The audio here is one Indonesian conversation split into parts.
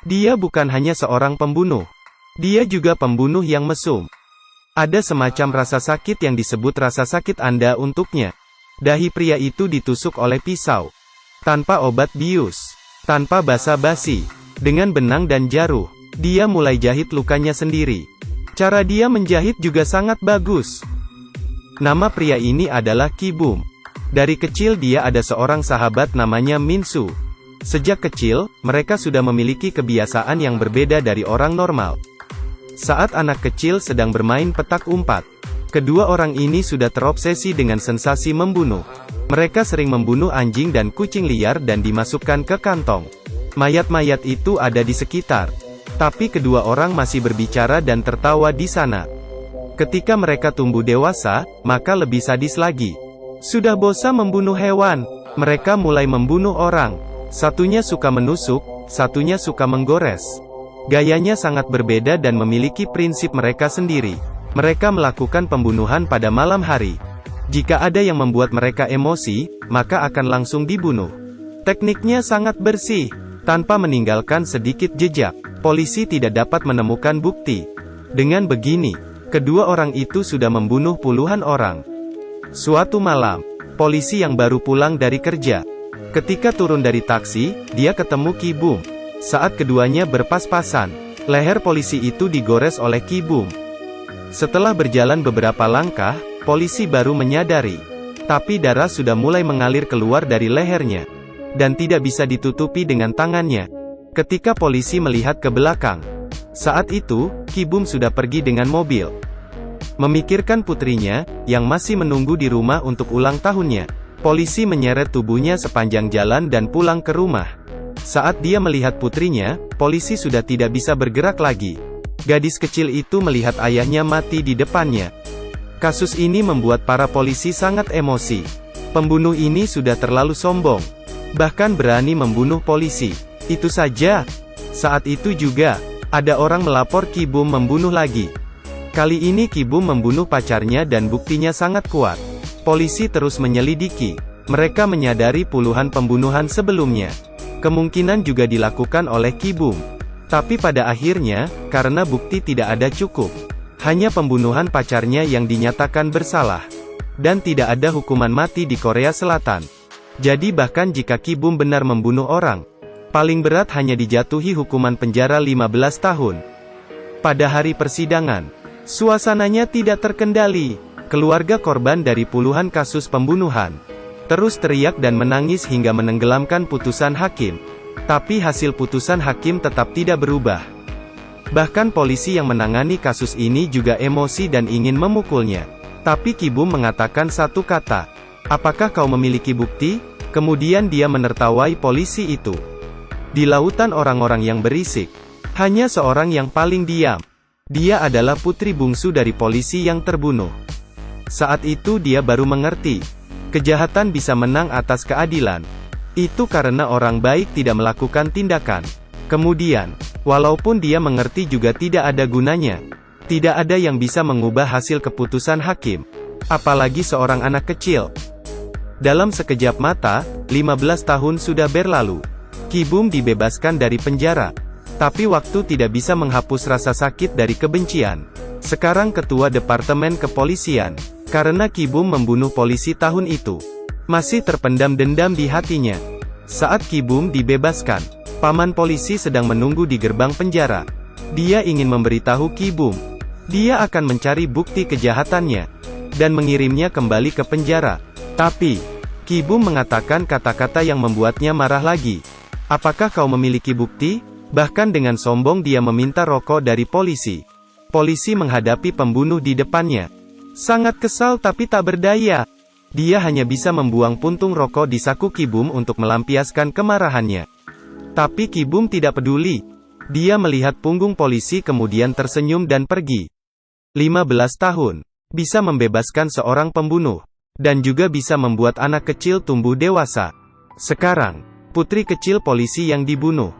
Dia bukan hanya seorang pembunuh. Dia juga pembunuh yang mesum. Ada semacam rasa sakit yang disebut rasa sakit Anda untuknya. Dahi pria itu ditusuk oleh pisau. Tanpa obat bius. Tanpa basa-basi. Dengan benang dan jaruh. Dia mulai jahit lukanya sendiri. Cara dia menjahit juga sangat bagus. Nama pria ini adalah Ki Bum. Dari kecil dia ada seorang sahabat namanya Min Su. Sejak kecil, mereka sudah memiliki kebiasaan yang berbeda dari orang normal. Saat anak kecil sedang bermain petak umpat, kedua orang ini sudah terobsesi dengan sensasi membunuh. Mereka sering membunuh anjing dan kucing liar dan dimasukkan ke kantong. Mayat-mayat itu ada di sekitar. Tapi kedua orang masih berbicara dan tertawa di sana. Ketika mereka tumbuh dewasa, maka lebih sadis lagi. Sudah bosan membunuh hewan, mereka mulai membunuh orang. Satunya suka menusuk, satunya suka menggores. Gayanya sangat berbeda dan memiliki prinsip mereka sendiri. Mereka melakukan pembunuhan pada malam hari. Jika ada yang membuat mereka emosi, maka akan langsung dibunuh. Tekniknya sangat bersih, tanpa meninggalkan sedikit jejak. Polisi tidak dapat menemukan bukti. Dengan begini, kedua orang itu sudah membunuh puluhan orang. Suatu malam, polisi yang baru pulang dari kerja. Ketika turun dari taksi, dia ketemu Ki Bum. Saat keduanya berpas-pasan, leher polisi itu digores oleh Ki Bum. Setelah berjalan beberapa langkah, polisi baru menyadari. Tapi darah sudah mulai mengalir keluar dari lehernya. Dan tidak bisa ditutupi dengan tangannya. Ketika polisi melihat ke belakang. Saat itu, Ki Bum sudah pergi dengan mobil. Memikirkan putrinya, yang masih menunggu di rumah untuk ulang tahunnya. Polisi menyeret tubuhnya sepanjang jalan dan pulang ke rumah. Saat dia melihat putrinya, polisi sudah tidak bisa bergerak lagi. Gadis kecil itu melihat ayahnya mati di depannya. Kasus ini membuat para polisi sangat emosi. Pembunuh ini sudah terlalu sombong. Bahkan berani membunuh polisi. Itu saja. Saat itu juga, ada orang melapor Ki Bum membunuh lagi. Kali ini Ki Bum membunuh pacarnya dan buktinya sangat kuat. Polisi terus menyelidiki. Mereka menyadari puluhan pembunuhan sebelumnya. Kemungkinan juga dilakukan oleh Ki Bum. Tapi pada akhirnya, karena bukti tidak ada cukup. Hanya pembunuhan pacarnya yang dinyatakan bersalah. Dan tidak ada hukuman mati di Korea Selatan. Jadi bahkan jika Ki Bum benar membunuh orang, paling berat hanya dijatuhi hukuman penjara 15 tahun. Pada hari persidangan, suasananya tidak terkendali. Keluarga korban dari puluhan kasus pembunuhan terus teriak dan menangis hingga menenggelamkan putusan hakim. Tapi hasil putusan hakim tetap tidak berubah. Bahkan polisi yang menangani kasus ini juga emosi dan ingin memukulnya. Tapi Ki Bum mengatakan satu kata, "Apakah kau memiliki bukti?" Kemudian dia menertawai polisi itu. Di lautan orang-orang yang berisik, hanya seorang yang paling diam. Dia adalah putri bungsu dari polisi yang terbunuh. Saat itu dia baru mengerti. Kejahatan bisa menang atas keadilan. Itu karena orang baik tidak melakukan tindakan. Kemudian, walaupun dia mengerti juga tidak ada gunanya. Tidak ada yang bisa mengubah hasil keputusan hakim. Apalagi seorang anak kecil. Dalam sekejap mata, 15 tahun sudah berlalu. Ki Bum dibebaskan dari penjara. Tapi waktu tidak bisa menghapus rasa sakit dari kebencian. Sekarang ketua Departemen Kepolisian. Karena Ki Bum membunuh polisi tahun itu. Masih terpendam dendam di hatinya. Saat Ki Bum dibebaskan, paman polisi sedang menunggu di gerbang penjara. Dia ingin memberitahu Ki Bum. Dia akan mencari bukti kejahatannya. Dan mengirimnya kembali ke penjara. Tapi, Ki Bum mengatakan kata-kata yang membuatnya marah lagi. "Apakah kau memiliki bukti?" Bahkan dengan sombong dia meminta rokok dari polisi. Polisi menghadapi pembunuh di depannya. Sangat kesal tapi tak berdaya. Dia hanya bisa membuang puntung rokok di saku Ki Bum untuk melampiaskan kemarahannya. Tapi Ki Bum tidak peduli. Dia melihat punggung polisi kemudian tersenyum dan pergi. 15 tahun. Bisa membebaskan seorang pembunuh. Dan juga bisa membuat anak kecil tumbuh dewasa. Sekarang, putri kecil polisi yang dibunuh,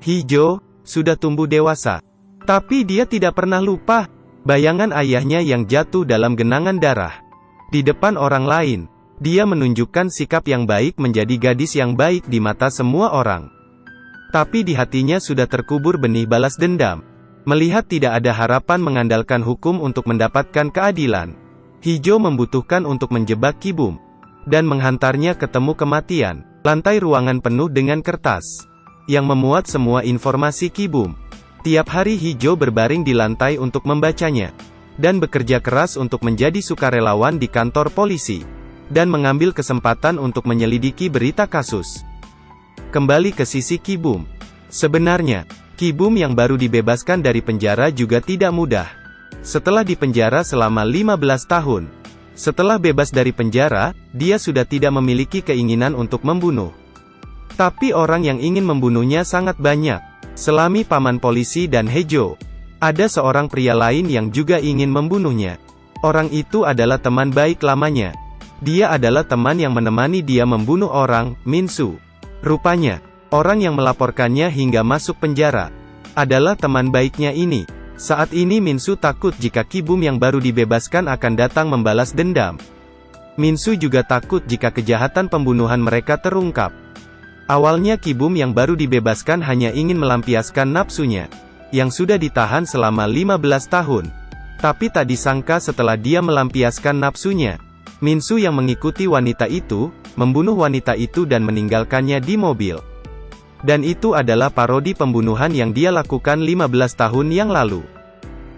Hee-jo, sudah tumbuh dewasa. Tapi dia tidak pernah lupa bayangan ayahnya yang jatuh dalam genangan darah. Di depan orang lain, dia menunjukkan sikap yang baik menjadi gadis yang baik di mata semua orang. Tapi di hatinya sudah terkubur benih balas dendam. Melihat tidak ada harapan mengandalkan hukum untuk mendapatkan keadilan, Hijau membutuhkan untuk menjebak Ki Bum dan menghantarnya ketemu kematian. Lantai ruangan penuh dengan kertas yang memuat semua informasi Ki Bum. Tiap hari Hijau berbaring di lantai untuk membacanya dan bekerja keras untuk menjadi sukarelawan di kantor polisi dan mengambil kesempatan untuk menyelidiki berita kasus. Kembali ke sisi Ki Bum. Sebenarnya, Ki Bum yang baru dibebaskan dari penjara juga tidak mudah. Setelah dipenjara selama 15 tahun, setelah bebas dari penjara, dia sudah tidak memiliki keinginan untuk membunuh. Tapi orang yang ingin membunuhnya sangat banyak. Selami paman polisi dan Hijau, ada seorang pria lain yang juga ingin membunuhnya. Orang itu adalah teman baik lamanya. Dia adalah teman yang menemani dia membunuh orang, Min Su. Rupanya, orang yang melaporkannya hingga masuk penjara adalah teman baiknya ini. Saat ini Min Su takut jika Ki Bum yang baru dibebaskan akan datang membalas dendam. Min Su juga takut jika kejahatan pembunuhan mereka terungkap. Awalnya Ki Bum yang baru dibebaskan hanya ingin melampiaskan nafsunya, yang sudah ditahan selama 15 tahun. Tapi tak disangka setelah dia melampiaskan nafsunya, Min Su yang mengikuti wanita itu, membunuh wanita itu dan meninggalkannya di mobil. Dan itu adalah parodi pembunuhan yang dia lakukan 15 tahun yang lalu.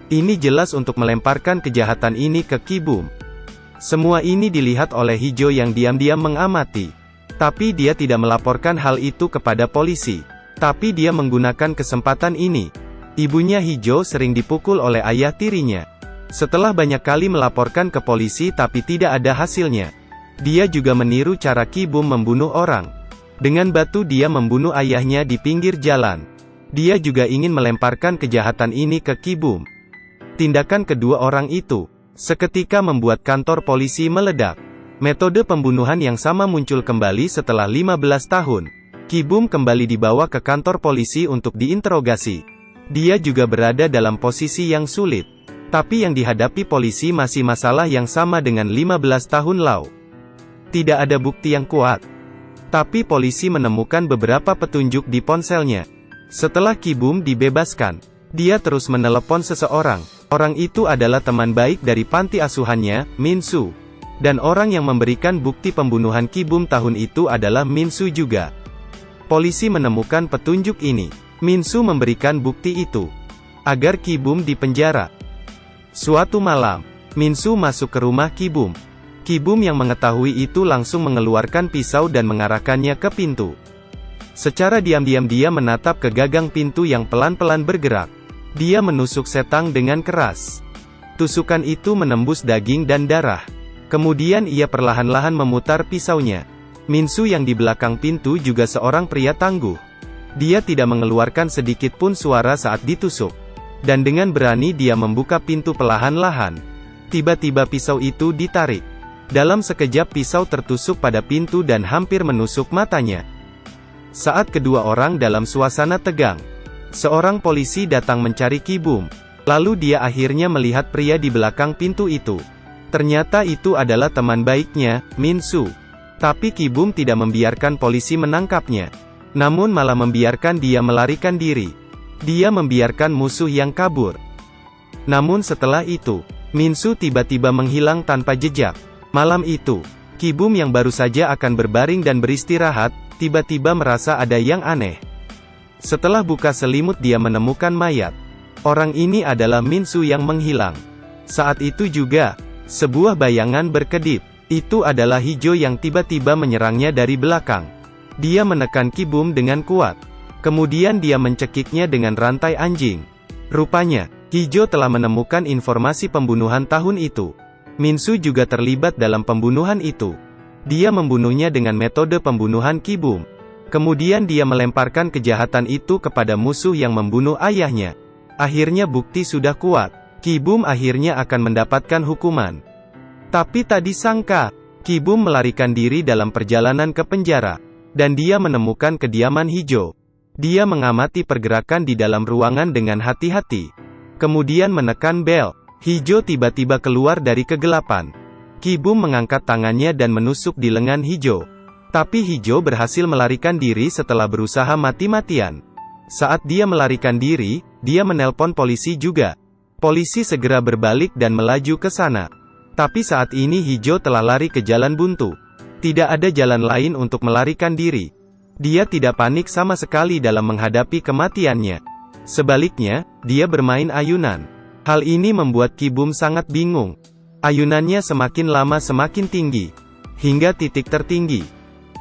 Ini jelas untuk melemparkan kejahatan ini ke Ki Bum. Semua ini dilihat oleh Hijau yang diam-diam mengamati. Tapi dia tidak melaporkan hal itu kepada polisi. Tapi dia menggunakan kesempatan ini. Ibunya Hijau sering dipukul oleh ayah tirinya. Setelah banyak kali melaporkan ke polisi tapi tidak ada hasilnya, dia juga meniru cara Ki Bum membunuh orang. Dengan batu dia membunuh ayahnya di pinggir jalan. Dia juga ingin melemparkan kejahatan ini ke Ki Bum. Tindakan kedua orang itu seketika membuat kantor polisi meledak. Metode pembunuhan yang sama muncul kembali setelah 15 tahun. Ki Bum kembali dibawa ke kantor polisi untuk diinterogasi. Dia juga berada dalam posisi yang sulit. Tapi yang dihadapi polisi masih masalah yang sama dengan 15 tahun lalu. Tidak ada bukti yang kuat. Tapi polisi menemukan beberapa petunjuk di ponselnya. Setelah Ki Bum dibebaskan, dia terus menelepon seseorang. Orang itu adalah teman baik dari panti asuhannya, Min Su. Dan orang yang memberikan bukti pembunuhan Ki Bum tahun itu adalah Min Su juga. Polisi menemukan petunjuk ini. Min Su memberikan bukti itu agar Ki Bum dipenjara. Suatu malam, Min Su masuk ke rumah Ki Bum. Ki Bum yang mengetahui itu langsung mengeluarkan pisau dan mengarahkannya ke pintu. Secara diam-diam dia menatap ke gagang pintu yang pelan-pelan bergerak. Dia menusuk setang dengan keras. Tusukan itu menembus daging dan darah. Kemudian ia perlahan-lahan memutar pisaunya. Min Su yang di belakang pintu juga seorang pria tangguh. Dia tidak mengeluarkan sedikit pun suara saat ditusuk. Dan dengan berani dia membuka pintu perlahan-lahan. Tiba-tiba pisau itu ditarik. Dalam sekejap pisau tertusuk pada pintu dan hampir menusuk matanya. Saat kedua orang dalam suasana tegang, seorang polisi datang mencari Ki Bum. Lalu dia akhirnya melihat pria di belakang pintu itu. Ternyata itu adalah teman baiknya, Min Su. Tapi Ki Bum tidak membiarkan polisi menangkapnya. Namun malah membiarkan dia melarikan diri. Dia membiarkan musuh yang kabur. Namun setelah itu, Min Su tiba-tiba menghilang tanpa jejak. Malam itu, Ki Bum yang baru saja akan berbaring dan beristirahat, tiba-tiba merasa ada yang aneh. Setelah buka selimut dia menemukan mayat. Orang ini adalah Min Su yang menghilang. Saat itu juga, sebuah bayangan berkedip. Itu adalah Hijau yang tiba-tiba menyerangnya dari belakang. Dia menekan Ki Bum dengan kuat. Kemudian dia mencekiknya dengan rantai anjing. Rupanya, Hijau telah menemukan informasi pembunuhan tahun itu. Min Su juga terlibat dalam pembunuhan itu. Dia membunuhnya dengan metode pembunuhan Ki Bum. Kemudian dia melemparkan kejahatan itu kepada musuh yang membunuh ayahnya. Akhirnya bukti sudah kuat. Ki Bum akhirnya akan mendapatkan hukuman. Tapi tak disangka, Ki Bum melarikan diri dalam perjalanan ke penjara. Dan dia menemukan kediaman Hijau. Dia mengamati pergerakan di dalam ruangan dengan hati-hati. Kemudian menekan bel. Hijau tiba-tiba keluar dari kegelapan. Ki Bum mengangkat tangannya dan menusuk di lengan Hijau. Tapi Hijau berhasil melarikan diri setelah berusaha mati-matian. Saat dia melarikan diri, dia menelpon polisi juga. Polisi segera berbalik dan melaju ke sana. Tapi saat ini Hijau telah lari ke jalan buntu. Tidak ada jalan lain untuk melarikan diri. Dia tidak panik sama sekali dalam menghadapi kematiannya. Sebaliknya, dia bermain ayunan. Hal ini membuat Ki Bum sangat bingung. Ayunannya semakin lama semakin tinggi. Hingga titik tertinggi.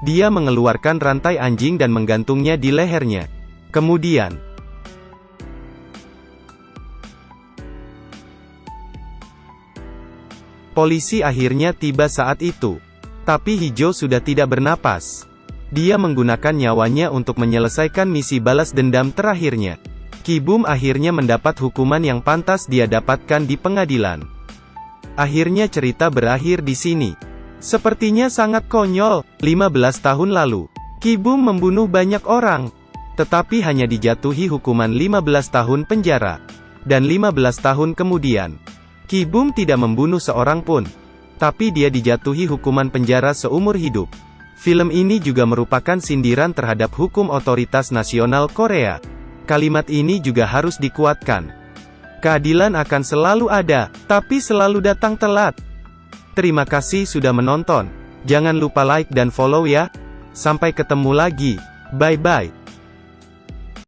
Dia mengeluarkan rantai anjing dan menggantungnya di lehernya. Kemudian, polisi akhirnya tiba saat itu. Tapi Hijau sudah tidak bernapas. Dia menggunakan nyawanya untuk menyelesaikan misi balas dendam terakhirnya. Ki Bum akhirnya mendapat hukuman yang pantas dia dapatkan di pengadilan. Akhirnya cerita berakhir di sini. Sepertinya sangat konyol. 15 tahun lalu, Ki Bum membunuh banyak orang. Tetapi hanya dijatuhi hukuman 15 tahun penjara. Dan 15 tahun kemudian, Ki Bum tidak membunuh seorang pun. Tapi dia dijatuhi hukuman penjara seumur hidup. Film ini juga merupakan sindiran terhadap hukum otoritas nasional Korea. Kalimat ini juga harus dikuatkan. Keadilan akan selalu ada, tapi selalu datang telat. Terima kasih sudah menonton. Jangan lupa like dan follow ya. Sampai ketemu lagi. Bye-bye.